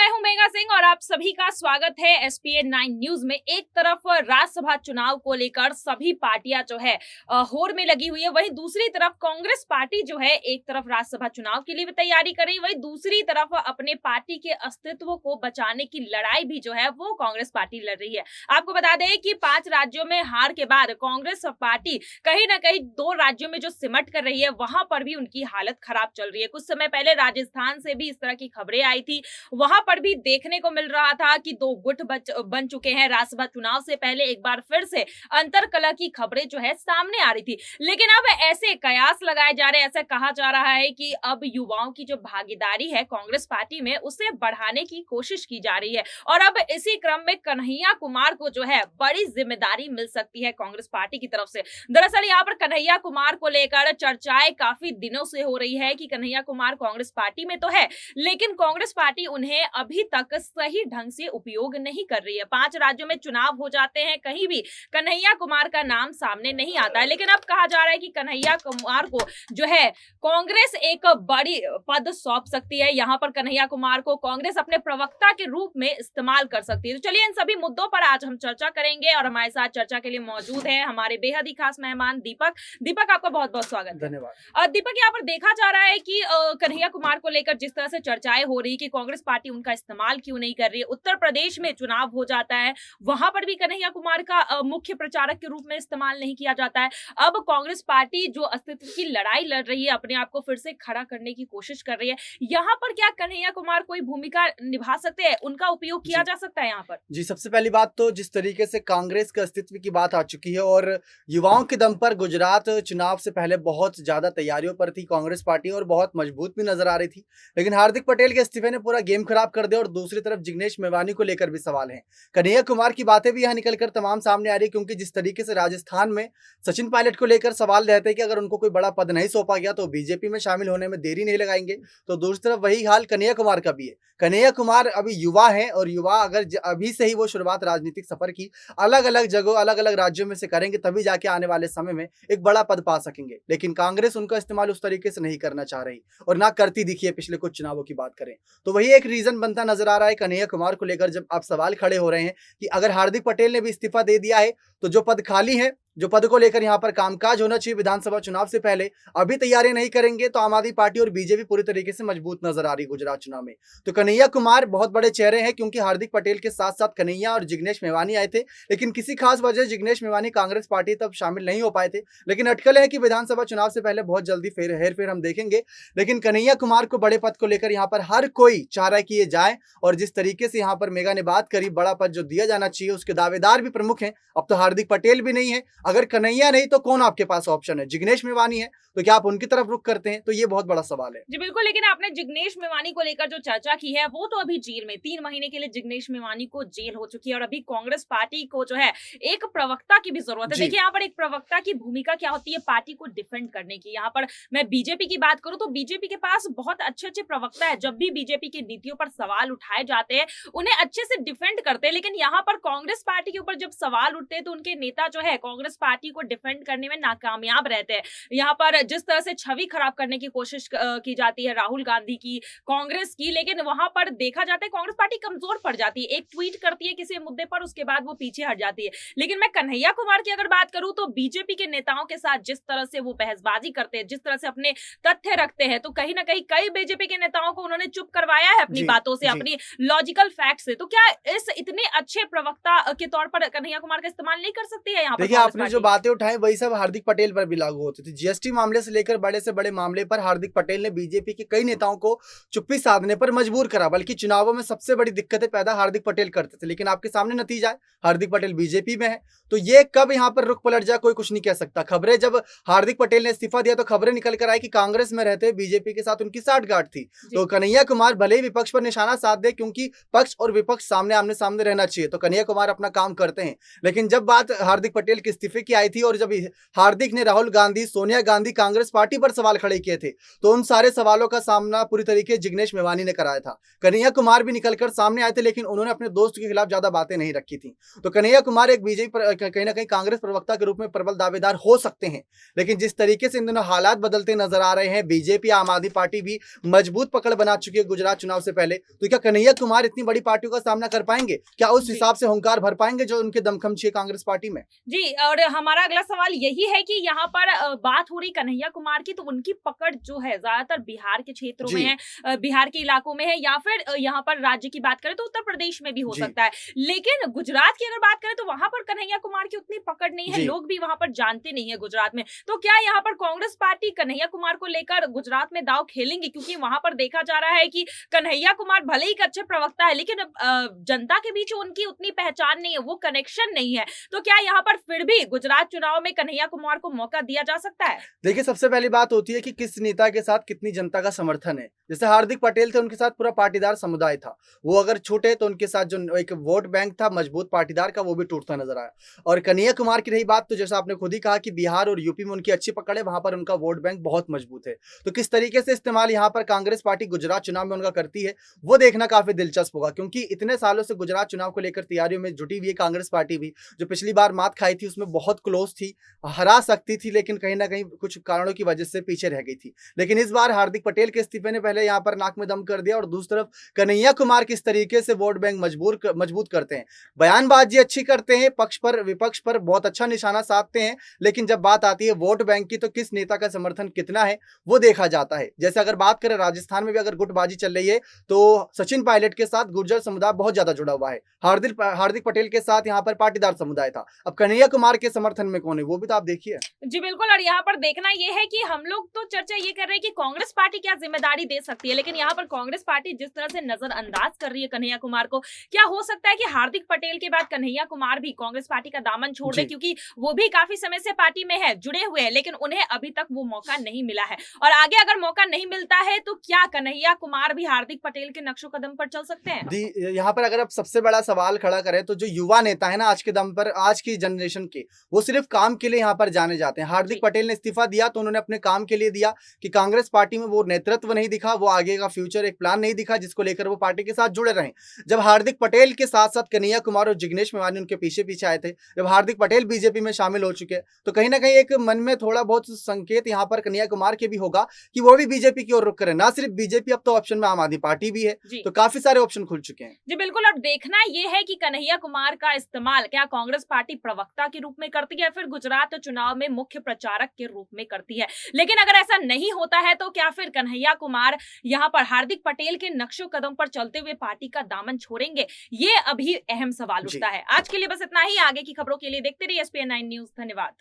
मैं हूं मेघा सिंह और आप सभी का स्वागत है एसपीएन 9 न्यूज में। एक तरफ राज्यसभा चुनाव को लेकर सभी पार्टियां जो है होड़ में लगी हुई है, वहीं दूसरी तरफ कांग्रेस पार्टी जो है एक तरफ राज्यसभा चुनाव के लिए भी तैयारी कर रही है, वहीं दूसरी तरफ अपने पार्टी के अस्तित्व को बचाने की लड़ाई भी जो है वो कांग्रेस पार्टी लड़ रही है। आपको बता दें कि 5 राज्यों में हार के बाद कांग्रेस पार्टी कहीं ना कहीं 2 राज्यों में जो सिमट कर रही है वहां पर भी उनकी हालत खराब चल रही है। कुछ समय पहले राजस्थान से भी इस तरह की खबरें आई थी, वहां पर भी देखने को मिल रहा था कि 2 गुट बन चुके हैं। राज्यसभा चुनाव से पहले एक बार फिर से अंतरकलह की खबरें जो है सामने आ रही थी, लेकिन अब ऐसे कयास लगाए जा रहे हैं, ऐसा कहा जा रहा है कि अब युवाओं की जो भागीदारी है कांग्रेस पार्टी में उसे बढ़ाने की कोशिश की जा रही है और अब इसी क्रम में कन्हैया कुमार को जो है बड़ी जिम्मेदारी मिल सकती है कांग्रेस पार्टी की तरफ से। दरअसल यहाँ पर कन्हैया कुमार को लेकर चर्चाएं काफी दिनों से हो रही है कि कन्हैया कुमार कांग्रेस पार्टी में तो है, लेकिन कांग्रेस पार्टी उन्हें अभी तक सही ढंग से उपयोग नहीं कर रही है। 5 राज्यों में चुनाव हो जाते हैं, कहीं भी कन्हैया कुमार का नाम सामने नहीं आता है, लेकिन अब कहा जा रहा है कि कन्हैया कुमार को जो है कांग्रेस एक बड़ी पद सौंप सकती है। यहाँ पर कन्हैया कुमार को कांग्रेस अपने प्रवक्ता के रूप में इस्तेमाल कर सकती है। तो चलिए इन सभी मुद्दों पर आज हम चर्चा करेंगे और हमारे साथ चर्चा के लिए मौजूद है हमारे बेहद ही खास मेहमान दीपक, आपका बहुत बहुत स्वागत। धन्यवाद। दीपक, यहाँ पर देखा जा रहा है कि कन्हैया कुमार को लेकर जिस तरह से चर्चाएं हो रही कि कांग्रेस पार्टी उनका इस्तेमाल क्यों नहीं कर रही है। उत्तर प्रदेश में चुनाव हो जाता है, वहां पर भी कन्हैया कुमार का मुख्य प्रचारक के रूप में इस्तेमाल नहीं किया जाता है। अब कांग्रेस पार्टी जो अस्तित्व की लड़ाई लड़ रही है, अपने आप को फिर से खड़ा करने की कोशिश कर रही है, यहाँ पर क्या कन्हैया कुमार कोई भूमिका निभा सकते हैं, उनका उपयोग किया जा सकता है यहाँ पर? जी, सबसे पहली बात तो जिस तरीके से कांग्रेस के अस्तित्व की बात आ चुकी है और युवाओं के दम पर गुजरात चुनाव से पहले बहुत ज्यादा तैयारियों पर थी कांग्रेस पार्टी और बहुत मजबूत भी नजर आ रही थी, लेकिन हार्दिक पटेल के इस्तीफे ने पूरा गेम खराब कर दिया और दूसरी तरफ जिग्नेश मेवानी को लेकर भी सवाल है। कन्हैया कुमार की बातें भी यहाँ निकलकर तमाम सामने आ रही, क्योंकि जिस तरीके से राजस्थान में सचिन पायलट को लेकर सवाल रहते हैं कि अगर उनको कोई बड़ा पद नहीं सौंपा गया तो बीजेपी में शामिल होने में देरी नहीं लगाएंगे, तो दूसरी तरफ वही हाल कन्हैया कुमार का भी है। कन्हैया कुमार अभी युवा है और युवा अगर अभी से ही वो शुरुआत राजनीतिक सफर की अलग अलग जगहों अलग अलग राज्यों में से करेंगे तभी जाके आने वाले समय में एक बड़ा पद पा सकेंगे, लेकिन कांग्रेस उनका इस्तेमाल उस तरीके से नहीं करना चाह रही और ना करती दिखी है। पिछले कुछ चुनावों की बात करें तो वही एक रीजन बनता नजर आ रहा है कन्हैया कुमार को लेकर, जब आप सवाल खड़े हो रहे हैं कि अगर हार्दिक पटेल ने भी इस्तीफा दे दिया है तो जो पद खाली है, जो पद को लेकर यहाँ पर कामकाज होना चाहिए विधानसभा चुनाव से पहले, अभी तैयारी नहीं करेंगे तो आम आदमी पार्टी और बीजेपी पूरी तरीके से मजबूत नजर आ रही गुजरात चुनाव में। तो कन्हैया कुमार बहुत बड़े चेहरे हैं, क्योंकि हार्दिक पटेल के साथ साथ कन्हैया और जिग्नेश मेवानी आए थे, लेकिन किसी खास वजह जिग्नेश मेवानी कांग्रेस पार्टी तब शामिल नहीं हो पाए थे। लेकिन अटकल है कि विधानसभा चुनाव से पहले बहुत जल्दी हेरफेर हम देखेंगे, लेकिन कन्हैया कुमार को बड़े पद को लेकर यहाँ पर हर कोई चाह रहा है कि ये जाए, और जिस तरीके से यहाँ पर मेगा ने बात करी बड़ा पद जो दिया जाना चाहिए उसके दावेदार भी प्रमुख हैं। अब तो हार्दिक पटेल भी नहीं है, अगर कन्हैया नहीं तो कौन आपके पास ऑप्शन है? जिग्नेश मेवानी है, तो क्या आप उनकी तरफ रुख करते हैं? तो ये बहुत बड़ा सवाल है। जी बिल्कुल, लेकिन आपने जिग्नेश मेवानी को लेकर जो चर्चा की है वो तो अभी जेल में 3 महीने के लिए जिग्नेश मेवानी को जेल हो चुकी है और अभी कांग्रेस पार्टी को जो है एक प्रवक्ता की भी जरूरत है। देखिए यहाँ पर एक प्रवक्ता की भूमिका क्या होती है पार्टी को डिफेंड करने की। यहाँ पर मैं बीजेपी की बात करूं तो बीजेपी के पास बहुत अच्छे प्रवक्ता है, जब भी बीजेपी की नीतियों पर सवाल उठाए जाते हैं उन्हें अच्छे से डिफेंड करते हैं, लेकिन यहाँ पर कांग्रेस पार्टी के ऊपर जब सवाल उठते हैं तो उनके नेता जो है कांग्रेस पार्टी को डिफेंड करने में नाकामयाब रहते हैं। यहाँ पर जिस तरह से छवि खराब करने की कोशिश की जाती है राहुल गांधी की, कांग्रेस की, लेकिन वहां पर देखा जाता है कांग्रेस पार्टी कमजोर पड़ जाती है। एक ट्वीट करती है किसी मुद्दे पर, उसके बाद वो पीछे हट जाती है। लेकिन मैं कन्हैया कुमार की अगर बात करूं तो बीजेपी के नेताओं के साथ जिस तरह से वो बहसबाजी करते हैं, जिस तरह से अपने तथ्य रखते हैं, तो कहीं ना कहीं कई बीजेपी के नेताओं को उन्होंने चुप करवाया है अपनी बातों से, अपनी लॉजिकल फैक्ट से। तो क्या इस इतने अच्छे प्रवक्ता के तौर पर कन्हैया कुमार का इस्तेमाल नहीं कर सकती है यहाँ पर? देखिए, आपने जो बातें उठाई वही सब हार्दिक पटेल पर भी लागू होती थी। जीएसटी मामले से लेकर बड़े से बड़े मामले पर हार्दिक पटेल ने बीजेपी के कई नेताओं को चुप्पी साधने पर मजबूर करा, बल्कि चुनावों में सबसे बड़ी दिक्कतें पैदा हार्दिक पटेल करते थे। लेकिन आपके सामने नतीजा है, हार्दिक पटेल बीजेपी में है, तो ये कब यहाँ पर रुख पलट जाए कोई कुछ नहीं कह सकता। खबरें जब हार्दिक पटेल ने इस्तीफा दिया तो खबरें निकल कर आई कि कांग्रेस में रहते बीजेपी के साथ उनकी साठगांठ थी। तो कन्हैया कुमार भले ही विपक्ष पर निशाना साध दे, क्योंकि पक्ष और विपक्ष सामने आमने सामने रहना चाहिए, तो कन्हैया कुमार अपना काम करते हैं, लेकिन जब बात हार्दिक पटेल के इस्तीफे इस्तीफे की आई थी और जब हार्दिक ने राहुल गांधी, सोनिया गांधी, कांग्रेस पार्टी पर सवाल खड़े किए थे, तो उन सारे सवालों का सामना पूरी तरीके जिग्नेश मेवानी ने कराया था। कन्हैया कुमार भी निकलकर सामने आए थे, लेकिन उन्होंने अपने दोस्त के खिलाफ ज्यादा बातें नहीं रखी थी। तो कन्हैया कुमार एक बीजेपी कहीं ना कहीं कांग्रेस प्रवक्ता के रूप में प्रबल दावेदार हो सकते हैं, लेकिन जिस तरीके से इन दिनों हालात बदलते नजर आ रहे हैं, बीजेपी, आम आदमी पार्टी भी मजबूत पकड़ बना चुकी है गुजरात चुनाव से पहले, तो क्या कन्हैया कुमार इतनी बड़ी पार्टियों का सामना कर पाएंगे? क्या उस हिसाब से हुंकार भर पाएंगे जो उनके दमखम चाहिए कांग्रेस पार्टी में? जी, और हमारा अगला सवाल यही है कि यहाँ पर बात हो रही कन्हैया कुमार की, तो उनकी पकड़ जो है ज्यादातर बिहार के क्षेत्रों में है, बिहार के इलाकों में है, या फिर यहाँ पर राज्य की बात करें तो उत्तर प्रदेश में भी हो सकता है। लेकिन गुजरात की अगर बात करें तो वहां पर कन्हैया कुमार की उतनी पकड़ नहीं है, लोग भी वहां पर जानते नहीं है गुजरात में। तो क्या यहाँ पर कांग्रेस पार्टी कन्हैया कुमार को लेकर गुजरात में दांव खेलेंगी? क्योंकि वहां पर देखा जा रहा है कि कन्हैया कुमार भले ही एक अच्छे प्रवक्ता है, लेकिन जनता के बीच उनकी उतनी पहचान नहीं है, वो कनेक्शन नहीं है। तो क्या यहाँ पर फिर भी गुजरात चुनाव में कन्हैया कुमार को मौका दिया जा सकता है? देखिए, सबसे पहली बात होती है कि किस नेता के साथ कितनी जनता का समर्थन है। जैसे हार्दिक पटेल थे, उनके साथ पूरा पाटीदार समुदाय था। वो अगर छूटे तो उनके साथ जो एक वोट बैंक था मजबूत पाटीदार का, वो भी टूटता नजर आया। और कन्हैया कुमार की रही बात, तो जैसा आपने खुद ही कहा कि बिहार और यूपी में उनकी अच्छी पकड़ है, वहां पर उनका वोट बैंक बहुत मजबूत है। तो किस तरीके से इस्तेमाल यहाँ पर कांग्रेस पार्टी गुजरात चुनाव में उनका करती है, वो देखना काफी दिलचस्प होगा, क्योंकि इतने सालों से गुजरात चुनाव को लेकर तैयारियों में जुटी हुई है कांग्रेस पार्टी भी। जो पिछली बार मात खाई थी उसमें बहुत क्लोज थी, हरा सकती थी, लेकिन कहीं ना कहीं कुछ कारणों की वजह से पीछे रह गई थी। लेकिन इस बार हार्दिक पटेल के इस्तीफे ने पहले यहाँ पर नाक में दम कर दिया, और दूसरी तरफ कन्हैया कुमार किस तरीके से वोट बैंक मजबूत करते हैं, बयानबाजी अच्छी करते हैं, पक्ष पर विपक्ष पर बहुत अच्छा निशाना साधते हैं, लेकिन जब बात आती है वोट बैंक की, तो किस नेता का समर्थन कितना है वो देखा जाता है। जैसे अगर बात करें राजस्थान में भी अगर गुटबाजी चल रही है, तो सचिन पायलट के साथ गुर्जर समुदाय बहुत ज्यादा जुड़ा हुआ है, हार्दिक पटेल के साथ यहाँ पर पाटीदार समुदाय था। अब कन्हैया कुमार के समर्थन में कौन है वो भी तो आप देखिए। जी बिल्कुल, और यहाँ पर देखना ये है कि हम लोग तो चर्चा ये कर रहे हैं कि कांग्रेस पार्टी क्या जिम्मेदारी दे सकती है, लेकिन यहाँ पर कांग्रेस पार्टी जिस तरह से नजरअंदाज कर रही है कन्हैया कुमार को, क्या हो सकता है कि हार्दिक पटेल के बाद कन्हैया कुमार भी कांग्रेस पार्टी का दामन छोड़ दे? क्योंकि वो भी काफी समय से पार्टी में है, जुड़े हुए हैं, लेकिन उन्हें अभी तक वो मौका नहीं मिला है। और आगे अगर मौका नहीं मिलता है तो क्या कन्हैया कुमार भी हार्दिक पटेल के नक्शो कदम पर चल सकते हैं? यहाँ पर अगर आप सबसे बड़ा सवाल खड़ा करें, तो जो युवा नेता है ना आज के दम पर, आज की जनरेशन के, वो सिर्फ काम के लिए यहाँ पर जाने जाते हैं। हार्दिक पटेल ने इस्तीफा दिया तो उन्होंने अपने काम के लिए दिया, कि कांग्रेस पार्टी में वो नेतृत्व नहीं दिखा, वो आगे का फ्यूचर एक प्लान नहीं दिखा जिसको लेकर वो पार्टी के साथ जुड़े रहे। जब हार्दिक पटेल के साथ साथ कन्हैया कुमार और जिग्नेश मेवानी उनके पीछे पीछे आए थे, जब हार्दिक पटेल बीजेपी में शामिल हो चुके, तो कहीं ना कहीं एक मन में थोड़ा बहुत संकेत यहाँ पर कन्हैया कुमार के भी होगा कि वो भी बीजेपी की ओर रुख करें। ना सिर्फ बीजेपी, अब तो ऑप्शन में आम आदमी पार्टी भी है, तो काफी सारे ऑप्शन खुल चुके हैं। जी बिल्कुल, अब देखना ये है कि कन्हैया कुमार का इस्तेमाल क्या कांग्रेस पार्टी प्रवक्ता के रूप में करती है या फिर गुजरात चुनाव में मुख्य प्रचारक के रूप में करती है। लेकिन अगर ऐसा नहीं होता है तो क्या फिर कन्हैया कुमार यहाँ पर हार्दिक पटेल के नक्शो कदम पर चलते हुए पार्टी का दामन छोड़ेंगे? ये अभी अहम सवाल उठता है। आज के लिए बस इतना ही। आगे की खबरों के लिए देखते रहिए SPN9 न्यूज। धन्यवाद।